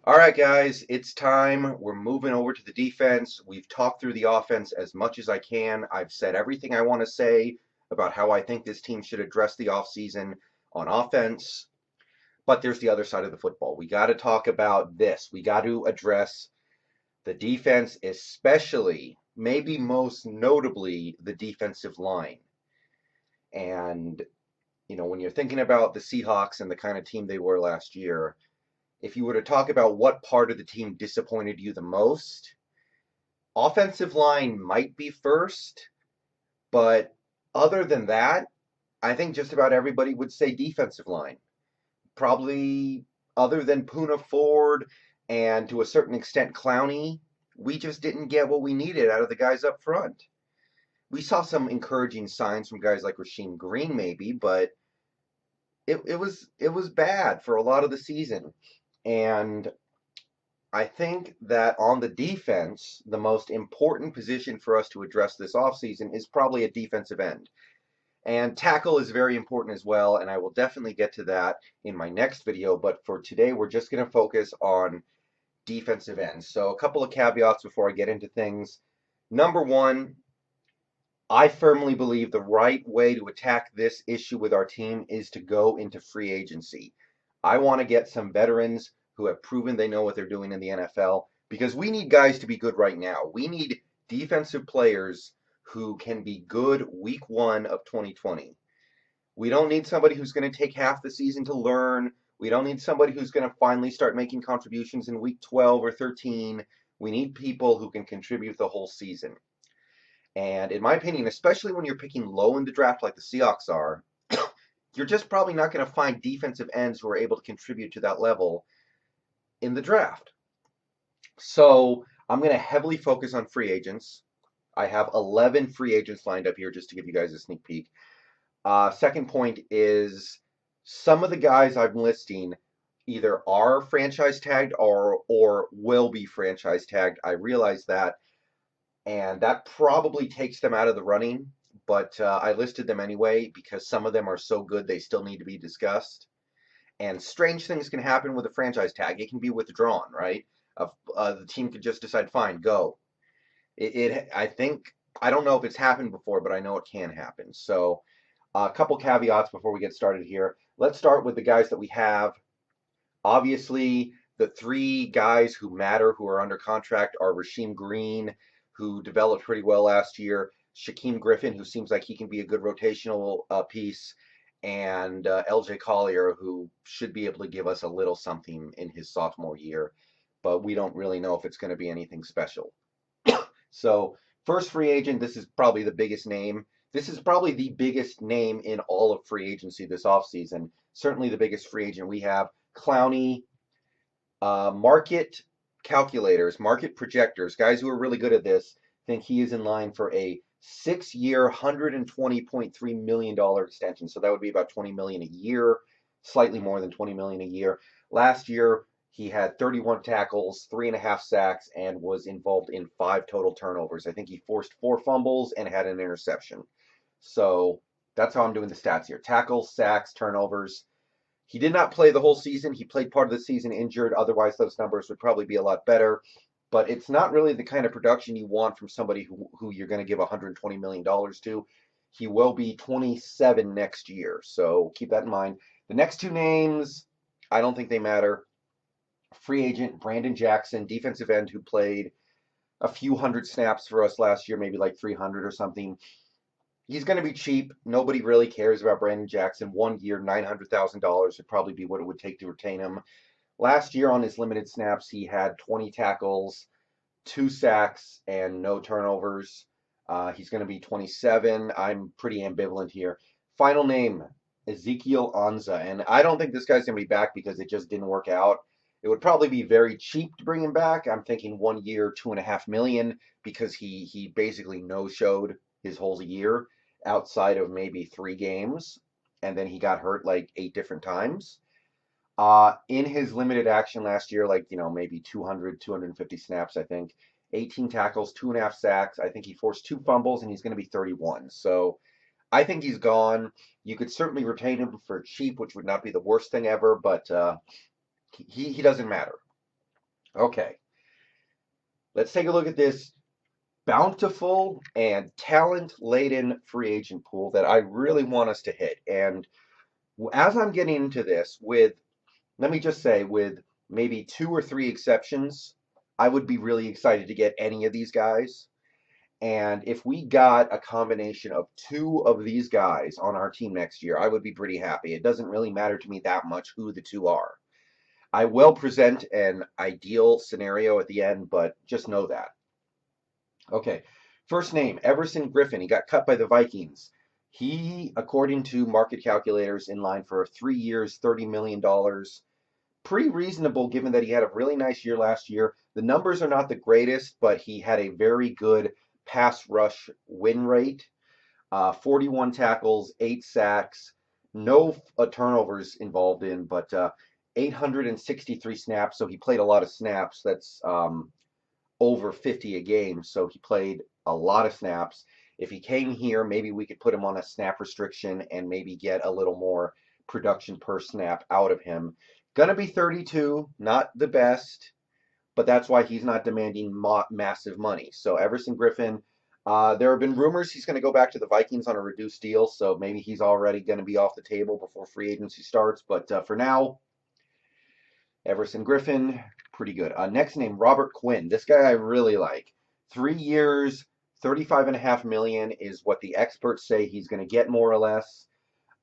All right, guys, it's time. We're moving over to the defense. We've talked through the offense as much as I can. I've said everything I want to say about how I think this team should address the offseason on offense. But there's the other side of the football. We got to talk about this. We got to address the defense, especially, maybe most notably, the defensive line. And, when you're thinking about the Seahawks and the kind of team they were last year, if you were to talk about what part of the team disappointed you the most, offensive line might be first, but other than that, I think just about everybody would say defensive line. Probably other than Puna Ford and to a certain extent Clowney, we just didn't get what we needed out of the guys up front. We saw some encouraging signs from guys like Rasheem Green, maybe, but it was bad for a lot of the season. And I think that on the defense, the most important position for us to address this offseason is probably a defensive end. And tackle is very important as well, and I will definitely get to that in my next video. But for today, we're just going to focus on defensive ends. So, a couple of caveats before I get into things. Number one, I firmly believe the right way to attack this issue with our team is to go into free agency. I want to get some veterans who have proven they know what they're doing in the NFL because we need guys to be good right now. We need defensive players who can be good week 1 of 2020. We don't need somebody who's going to take half the season to learn. We don't need somebody who's going to finally start making contributions in week 12 or 13. We need people who can contribute the whole season. And in my opinion, especially when you're picking low in the draft like the Seahawks are, you're just probably not going to find defensive ends who are able to contribute to that level in the draft. So I'm going to heavily focus on free agents. I have 11 free agents lined up here just to give you guys a sneak peek. Second point is some of the guys I'm listing either are franchise tagged or will be franchise tagged. I realize that, and that probably takes them out of the running. But I listed them anyway because some of them are so good they still need to be discussed. And strange things can happen with a franchise tag. It can be withdrawn, right? The team could just decide, fine, go. I think, I don't know if it's happened before, but I know it can happen. So, a couple caveats before we get started here. Let's start with the guys that we have. Obviously, the three guys who matter who are under contract are Rasheem Green, who developed pretty well last year, Shaquem Griffin, who seems like he can be a good rotational piece, and LJ Collier, who should be able to give us a little something in his sophomore year, but we don't really know if it's going to be anything special. So, first free agent, this is probably the biggest name. This is probably the biggest name in all of free agency this offseason. Certainly the biggest free agent we have. Clowney, market calculators, market projectors, guys who are really good at this, think he is in line for a 6-year, $120.3 million extension. So that would be about $20 million a year, slightly more than $20 million a year. Last year, he had 31 tackles, 3.5 sacks, and was involved in 5 total turnovers. I think he forced 4 fumbles and had an interception. So that's how I'm doing the stats here. Tackles, sacks, turnovers. He did not play the whole season. He played part of the season injured. Otherwise, those numbers would probably be a lot better. But it's not really the kind of production you want from somebody who you're going to give $120 million to. He will be 27 next year. So keep that in mind. The next two names, I don't think they matter. Free agent Brandon Jackson, defensive end who played a few hundred snaps for us last year, maybe like 300 or something. He's going to be cheap. Nobody really cares about Brandon Jackson. 1 year, $900,000 would probably be what it would take to retain him. Last year on his limited snaps, he had 20 tackles, 2 sacks, and no turnovers. He's going to be 27. I'm pretty ambivalent here. Final name, Ezekiel Anza. And I don't think this guy's going to be back because it just didn't work out. It would probably be very cheap to bring him back. I'm thinking 1 year, $2.5 million, because he basically no-showed his whole year outside of maybe 3 games, and then he got hurt like 8 different times. In his limited action last year, like, maybe 200, 250 snaps, I think. 18 tackles, 2.5 sacks. I think he forced 2 fumbles, and he's going to be 31. So I think he's gone. You could certainly retain him for cheap, which would not be the worst thing ever, but he doesn't matter. Okay, let's take a look at this bountiful and talent-laden free agent pool that I really want us to hit. And as I'm getting into this, let me just say, with maybe two or three exceptions, I would be really excited to get any of these guys. And if we got a combination of two of these guys on our team next year, I would be pretty happy. It doesn't really matter to me that much who the two are. I will present an ideal scenario at the end, but just know that. Okay, first name, Everson Griffin. He got cut by the Vikings. He, according to market calculators, in line for 3 years, $30 million. Pretty reasonable given that he had a really nice year last year. The numbers are not the greatest, but he had a very good pass rush win rate. 41 tackles, 8 sacks, no turnovers involved in, but 863 snaps. So he played a lot of snaps. That's over 50 a game, so he played a lot of snaps. If he came here, maybe we could put him on a snap restriction and maybe get a little more production per snap out of him. Gonna be 32, not the best, but that's why he's not demanding massive money. So Everson Griffin, there have been rumors he's going to go back to the Vikings on a reduced deal, so maybe he's already going to be off the table before free agency starts. But for now, Everson Griffin, pretty good. Next name, Robert Quinn. This guy I really like. 3 years, 35.5 million is what the experts say he's going to get, more or less.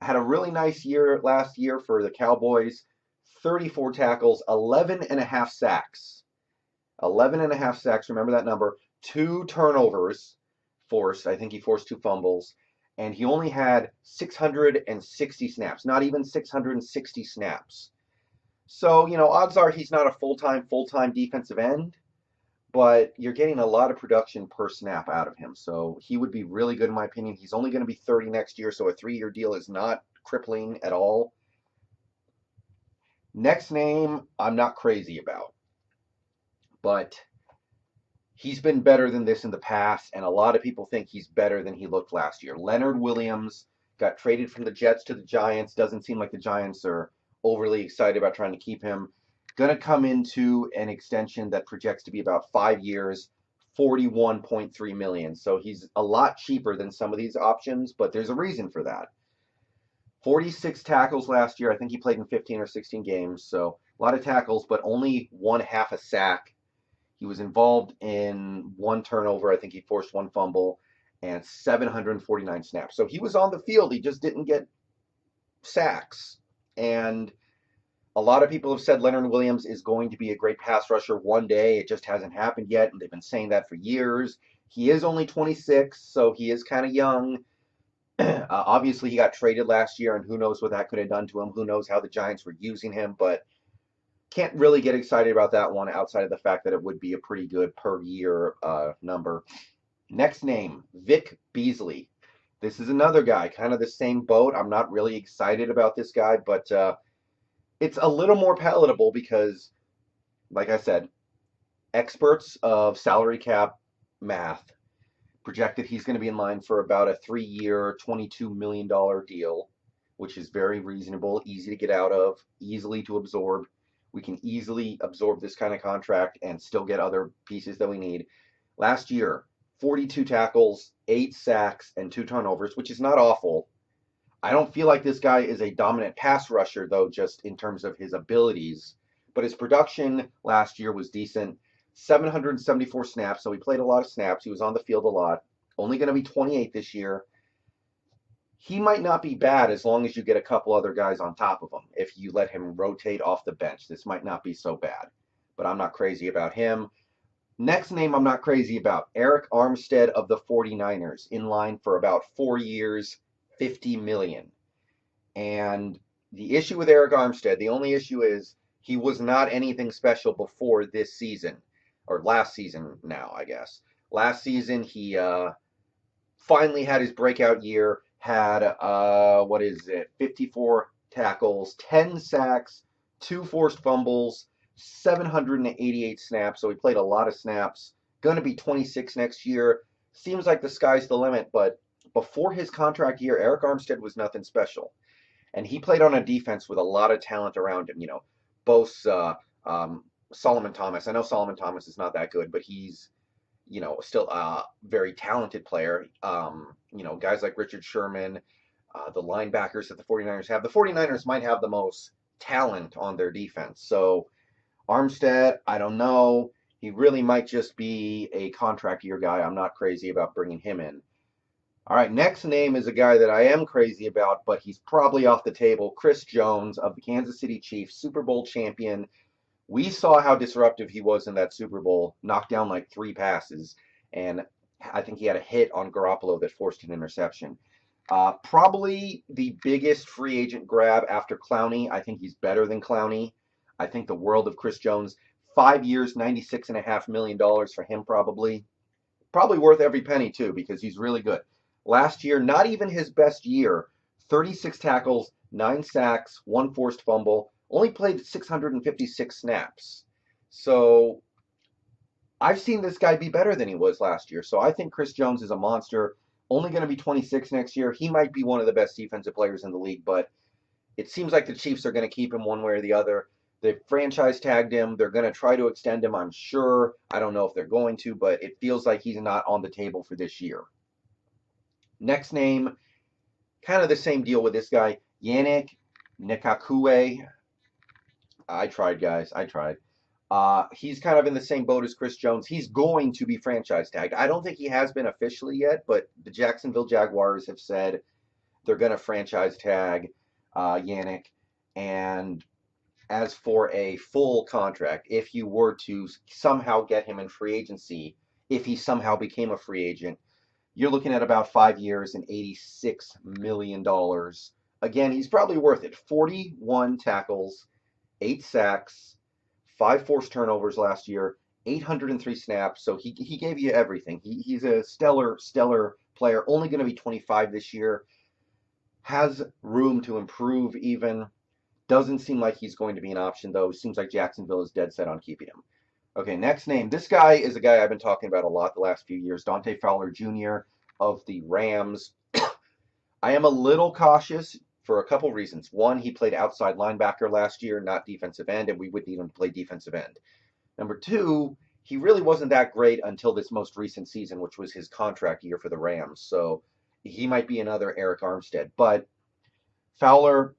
Had a really nice year last year for the Cowboys. 34 tackles, 11 and a half sacks. 11 and a half sacks, remember that number. 2 turnovers forced. I think he forced 2 fumbles. And he only had 660 snaps, not even 660 snaps. So, odds are he's not a full-time defensive end, but you're getting a lot of production per snap out of him. So he would be really good in my opinion. He's only going to be 30 next year, so a 3-year deal is not crippling at all. Next name, I'm not crazy about, but he's been better than this in the past, and a lot of people think he's better than he looked last year. Leonard Williams got traded from the Jets to the Giants. Doesn't seem like the Giants are overly excited about trying to keep him. Going to come into an extension that projects to be about 5 years, 41.3 million. So he's a lot cheaper than some of these options, but there's a reason for that. 46 tackles last year. I think he played in 15 or 16 games, so a lot of tackles, but only 1/2 a sack. He was involved in 1 turnover. I think he forced 1 fumble and 749 snaps. So he was on the field. He just didn't get sacks. And a lot of people have said Leonard Williams is going to be a great pass rusher one day. It just hasn't happened yet, and they've been saying that for years. He is only 26, so he is kind of young. Obviously, he got traded last year, and who knows what that could have done to him. Who knows how the Giants were using him, but can't really get excited about that one outside of the fact that it would be a pretty good per year number. Next name, Vic Beasley. This is another guy, kind of the same boat. I'm not really excited about this guy, but it's a little more palatable because, like I said, experts of salary cap math projected he's going to be in line for about a 3-year, $22 million deal, which is very reasonable, easy to get out of, easily to absorb. We can easily absorb this kind of contract and still get other pieces that we need. Last year, 42 tackles, 8 sacks, and 2 turnovers, which is not awful. I don't feel like this guy is a dominant pass rusher, though, just in terms of his abilities. But his production last year was decent. 774 snaps, so he played a lot of snaps. He was on the field a lot. Only going to be 28 this year. He might not be bad as long as you get a couple other guys on top of him. If you let him rotate off the bench, this might not be so bad. But I'm not crazy about him. Next name I'm not crazy about, Eric Armstead of the 49ers, in line for about 4 years, 50 million. And the issue with Eric Armstead, the only issue is he was not anything special before this season, or last season now, I guess. Last season, he finally had his breakout year, had, 54 tackles, 10 sacks, 2 forced fumbles, 788 snaps, so he played a lot of snaps. Going to be 26 next year. Seems like the sky's the limit, but before his contract year, Eric Armstead was nothing special. And he played on a defense with a lot of talent around him. Both Solomon Thomas. I know Solomon Thomas is not that good, but he's, still a very talented player. Guys like Richard Sherman, the linebackers that the 49ers have. The 49ers might have the most talent on their defense. So Armstead, I don't know. He really might just be a contract year guy. I'm not crazy about bringing him in. All right, next name is a guy that I am crazy about, but he's probably off the table. Chris Jones of the Kansas City Chiefs, Super Bowl champion. We saw how disruptive he was in that Super Bowl, knocked down like 3 passes, and I think he had a hit on Garoppolo that forced an interception. Probably the biggest free agent grab after Clowney. I think he's better than Clowney. I think the world of Chris Jones. 5 years, $96.5 million for him probably. Probably worth every penny too because he's really good. Last year, not even his best year, 36 tackles, 9 sacks, 1 forced fumble, only played 656 snaps. So I've seen this guy be better than he was last year. So I think Chris Jones is a monster. Only going to be 26 next year. He might be one of the best defensive players in the league, but it seems like the Chiefs are going to keep him one way or the other. They've franchise tagged him. They're going to try to extend him, I'm sure. I don't know if they're going to, but it feels like he's not on the table for this year. Next name, kind of the same deal with this guy, Yannick Nekakue. I tried, guys. I tried. He's kind of in the same boat as Chris Jones. He's going to be franchise tagged. I don't think he has been officially yet, but the Jacksonville Jaguars have said they're going to franchise tag Yannick. And as for a full contract, if you were to somehow get him in free agency, if he somehow became a free agent, you're looking at about 5 years and $86 million. Again, he's probably worth it. 41 tackles, 8 sacks, 5 forced turnovers last year, 803 snaps. So he gave you everything. He's a stellar player. Only going to be 25 this year. Has room to improve even. Doesn't seem like he's going to be an option, though. Seems like Jacksonville is dead set on keeping him. Okay, next name. This guy is a guy I've been talking about a lot the last few years. Dante Fowler Jr. of the Rams. I am a little cautious for a couple reasons. One, he played outside linebacker last year, not defensive end, and we would need him to play defensive end. Number two, he really wasn't that great until this most recent season, which was his contract year for the Rams. So he might be another Eric Armstead. But Fowler,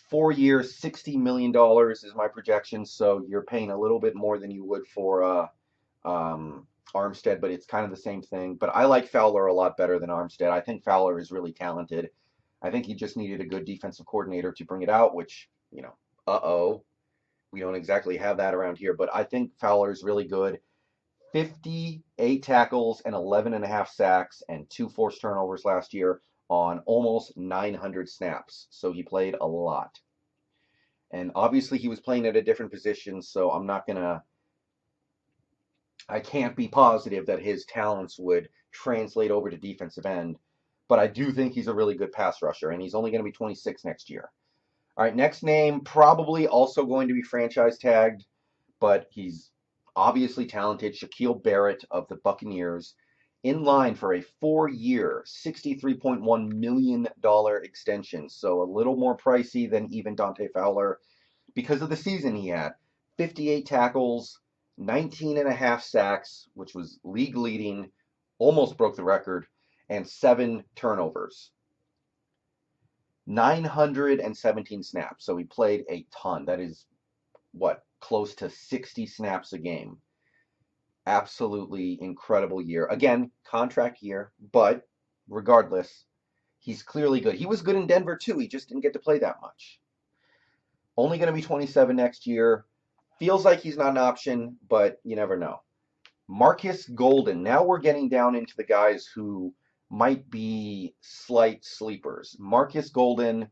4 years, $60 million is my projection. So you're paying a little bit more than you would for Armstead, but it's kind of the same thing. But I like Fowler a lot better than Armstead. I think Fowler is really talented. I think he just needed a good defensive coordinator to bring it out, which, we don't exactly have that around here. But I think Fowler is really good. 58 tackles and 11.5 sacks and 2 forced turnovers last year on almost 900 snaps. So he played a lot. And obviously he was playing at a different position, so I can't be positive that his talents would translate over to defensive end, but I do think he's a really good pass rusher, and he's only going to be 26 next year. All right, next name, probably also going to be franchise tagged, but he's obviously talented. Shaquille Barrett of the Buccaneers, in line for a 4-year, $63.1 million extension, so a little more pricey than even Dante Fowler because of the season he had. 58 tackles, 19.5 sacks, which was league leading, almost broke the record, and 7 turnovers. 917 snaps, so he played a ton. That is, close to 60 snaps a game. Absolutely incredible year. Again, contract year, but regardless, he's clearly good. He was good in Denver too. He just didn't get to play that much. Only going to be 27 next year. Feels like he's not an option, but you never know. Marcus Golden. Now we're getting down into the guys who might be slight sleepers. Marcus Golden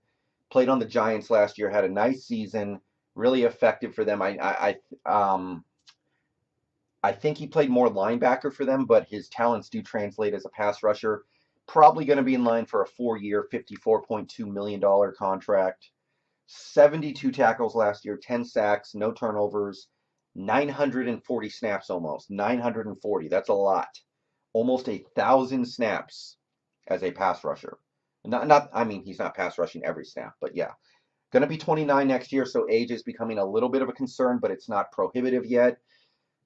played on the Giants last year, had a nice season, really effective for them. I think he played more linebacker for them, but his talents do translate as a pass rusher. Probably going to be in line for a 4-year, $54.2 million contract. 72 tackles last year, 10 sacks, no turnovers, 940 snaps almost. 940. That's a lot. Almost 1,000 snaps as a pass rusher. I mean, he's not pass rushing every snap, but yeah. Going to be 29 next year, so age is becoming a little bit of a concern, but it's not prohibitive yet.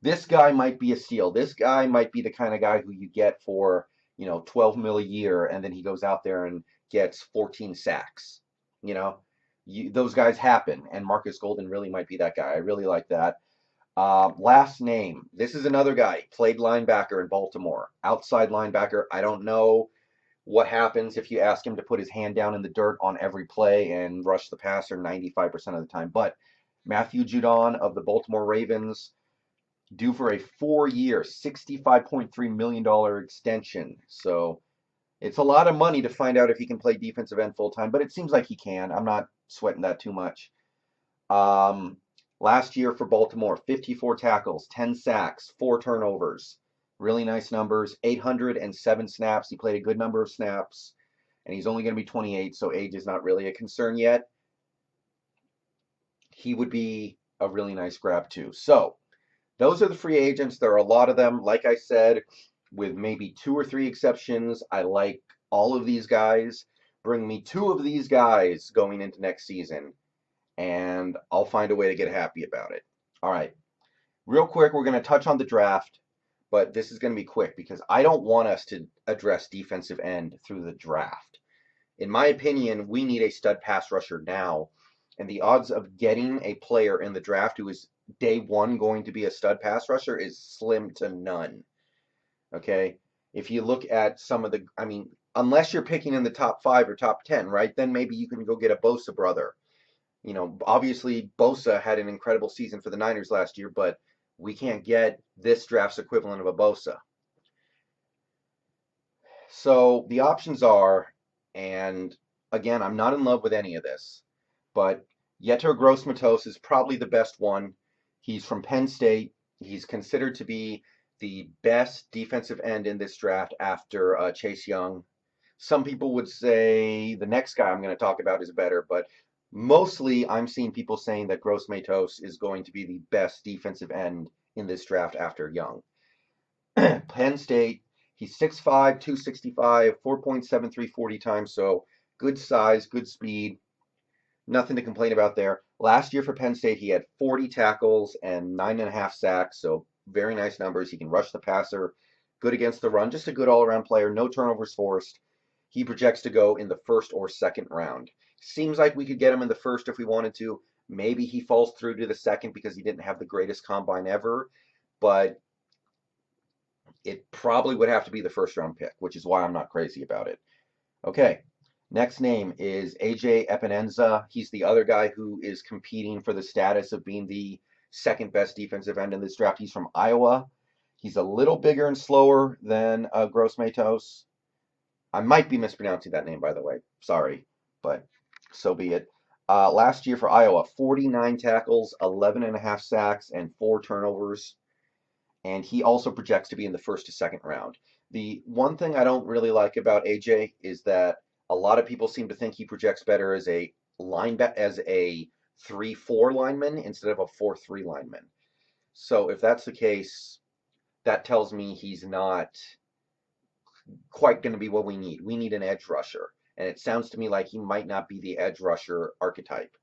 This guy might be a steal. This guy might be the kind of guy who you get for, 12 mil a year, and then he goes out there and gets 14 sacks. You know, those guys happen, and Marcus Golden really might be that guy. I really like that. Last name. This is another guy. Played linebacker in Baltimore. Outside linebacker. I don't know what happens if you ask him to put his hand down in the dirt on every play and rush the passer 95% of the time. But Matthew Judon of the Baltimore Ravens, due for a 4-year, $65.3 million extension. So it's a lot of money to find out if he can play defensive end full time, but it seems like he can. I'm not sweating that too much. Um, Last year for Baltimore, 54 tackles, 10 sacks, 4 turnovers. Really nice numbers. 807 snaps. He played a good number of snaps, and he's only going to be 28, so age is not really a concern yet. He would be a really nice grab too. So those are the free agents. There are a lot of them. Like I said, with maybe 2 or 3 exceptions, I like all of these guys. Bring me 2 of these guys going into next season, and I'll find a way to get happy about it. All right. Real quick, we're going to touch on the draft, but this is going to be quick because I don't want us to address defensive end through the draft. In my opinion, we need a stud pass rusher now, and the odds of getting a player in the draft who is day one going to be a stud pass rusher is slim to none. Okay? If you look at some of the, unless you're picking in the top 5 or top 10, right? Then maybe you can go get a Bosa brother. Obviously Bosa had an incredible season for the Niners last year, but we can't get this draft's equivalent of a Bosa. So the options are, and again, I'm not in love with any of this, but Yetur Gross-Matos is probably the best one. He's from Penn State. He's considered to be the best defensive end in this draft after Chase Young. Some people would say the next guy I'm going to talk about is better, but mostly I'm seeing people saying that Gross-Matos is going to be the best defensive end in this draft after Young. Penn State, he's 6'5", 265, 4.73 40 times, so good size, good speed. Nothing to complain about there. Last year for Penn State, he had 40 tackles and 9.5 sacks, so very nice numbers. He can rush the passer, good against the run, just a good all-around player, no turnovers forced. He projects to go in the first or second round. Seems like we could get him in the first if we wanted to. Maybe he falls through to the second because he didn't have the greatest combine ever, but it probably would have to be the first round pick, which is why I'm not crazy about it. Okay, next name is AJ Epinenza. He's the other guy who is competing for the status of being the second best defensive end in this draft. He's from Iowa. He's a little bigger and slower than Gross-Matos. I might be mispronouncing that name, by the way. Sorry, but so be it. Last year for Iowa, 49 tackles, 11.5 sacks, and 4 turnovers. And he also projects to be in the first to second round. The one thing I don't really like about AJ is that a lot of people seem to think he projects better as a 3-4 lineman instead of a 4-3 lineman. So if that's the case, that tells me he's not quite going to be what we need. We need an edge rusher. And it sounds to me like he might not be the edge rusher archetype.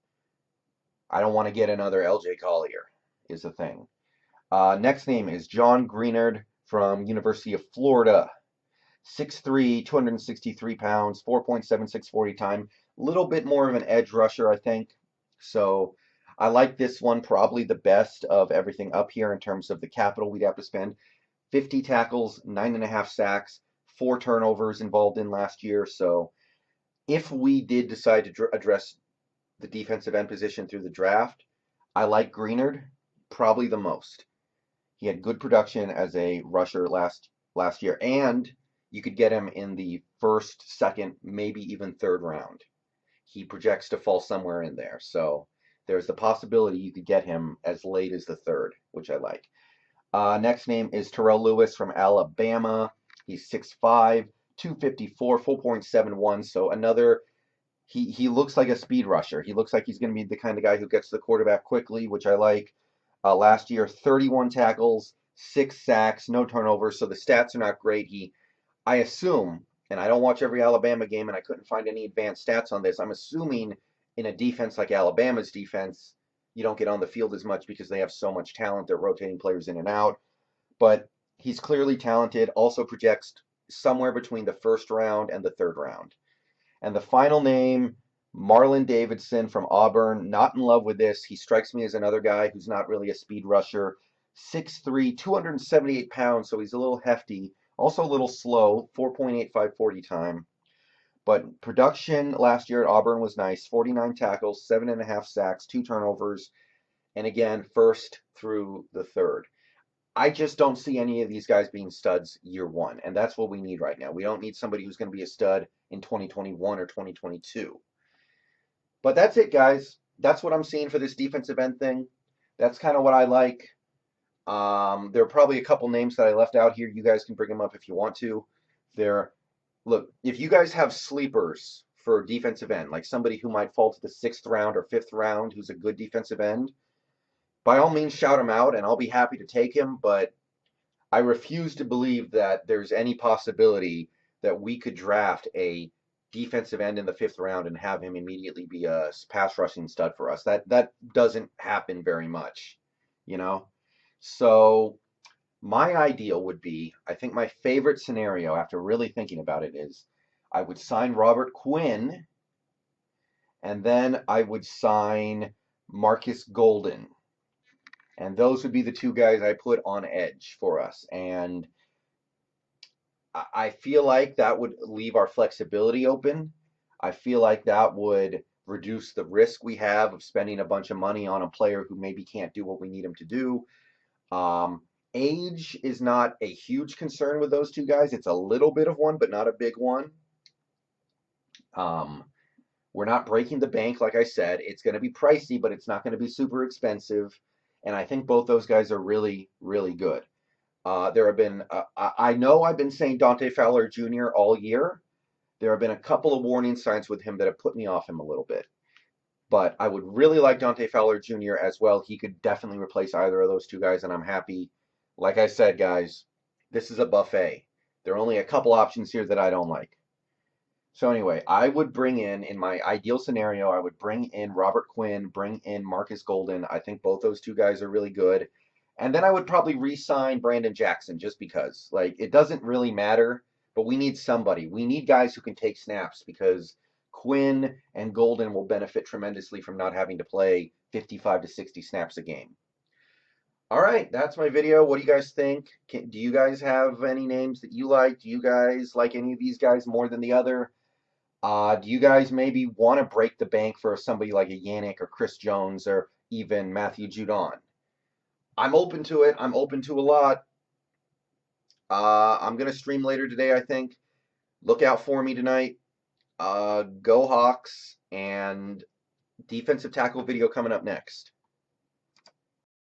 I don't want to get another LJ Collier, is the thing. Next name is John Greenard from University of Florida. 6'3", 263 pounds, 4.76 40 time. A little bit more of an edge rusher, I think. So I like this one probably the best of everything up here in terms of the capital we'd have to spend. 50 tackles, 9.5 sacks, 4 turnovers involved in last year. So if we did decide to address the defensive end position through the draft, I like Greenard probably the most. He had good production as a rusher last year, and you could get him in the first, second, maybe even third round. He projects to fall somewhere in there. So there's the possibility you could get him as late as the third, which I like. Next name is Terrell Lewis from Alabama. He's 6'5", 254, 4.71. So another, he looks like a speed rusher. He looks like he's going to be the kind of guy who gets to the quarterback quickly, which I like. Last year, 31 tackles, 6 sacks, no turnovers. So the stats are not great. I assume, and I don't watch every Alabama game, and I couldn't find any advanced stats on this. I'm assuming in a defense like Alabama's defense, you don't get on the field as much because they have so much talent. They're rotating players in and out. But he's clearly talented, also projects somewhere between the first round and the third round. And the final name, Marlon Davidson from Auburn. Not in love with this. He strikes me as another guy who's not really a speed rusher. 6'3", 278 pounds, so he's a little hefty. Also a little slow, 4.85 40 time. But production last year at Auburn was nice. 49 tackles, 7.5 sacks, 2 turnovers, and again, first through the third. I just don't see any of these guys being studs year one, and that's what we need right now. We don't need somebody who's going to be a stud in 2021 or 2022. But that's it, guys. That's what I'm seeing for this defensive end thing. That's kind of what I like. There are probably a couple names that I left out here. You guys can bring them up if you want to. Look, if you guys have sleepers for defensive end, like somebody who might fall to the 6th round or 5th round who's a good defensive end, by all means shout him out and I'll be happy to take him, but I refuse to believe that there's any possibility that we could draft a defensive end in the 5th round and have him immediately be a pass rushing stud for us. That doesn't happen very much, you know? So my ideal would be, I think my favorite scenario after really thinking about it is I would sign Robert Quinn and then I would sign Marcus Golden. And those would be the 2 guys I put on edge for us. And I feel like that would leave our flexibility open. I feel like that would reduce the risk we have of spending a bunch of money on a player who maybe can't do what we need him to do. Age is not a huge concern with those 2 guys. It's a little bit of one, but not a big one. We're not breaking the bank, like I said. It's going to be pricey, but it's not going to be super expensive. And I think both those guys are really, really good. There have been, I know I've been saying Dante Fowler Jr. all year. There have been a couple of warning signs with him that have put me off him a little bit. But I would really like Dante Fowler Jr. as well. He could definitely replace either of those 2 guys, and I'm happy. Like I said, guys, this is a buffet. There are only a couple options here that I don't like. So anyway, I would bring in my ideal scenario, I would bring in Robert Quinn, bring in Marcus Golden. I think both those 2 guys are really good. And then I would probably re-sign Brandon Jackson just because. Like, it doesn't really matter, but we need somebody. We need guys who can take snaps because Quinn and Golden will benefit tremendously from not having to play 55 to 60 snaps a game. All right, that's my video. What do you guys think? Do you guys have any names that you like? Do you guys like any of these guys more than the other? Do you guys maybe want to break the bank for somebody like a Yannick or Chris Jones or even Matthew Judon? I'm open to it. I'm open to a lot. I'm going to stream later today, I think. Look out for me tonight. Go Hawks, and defensive tackle video coming up next.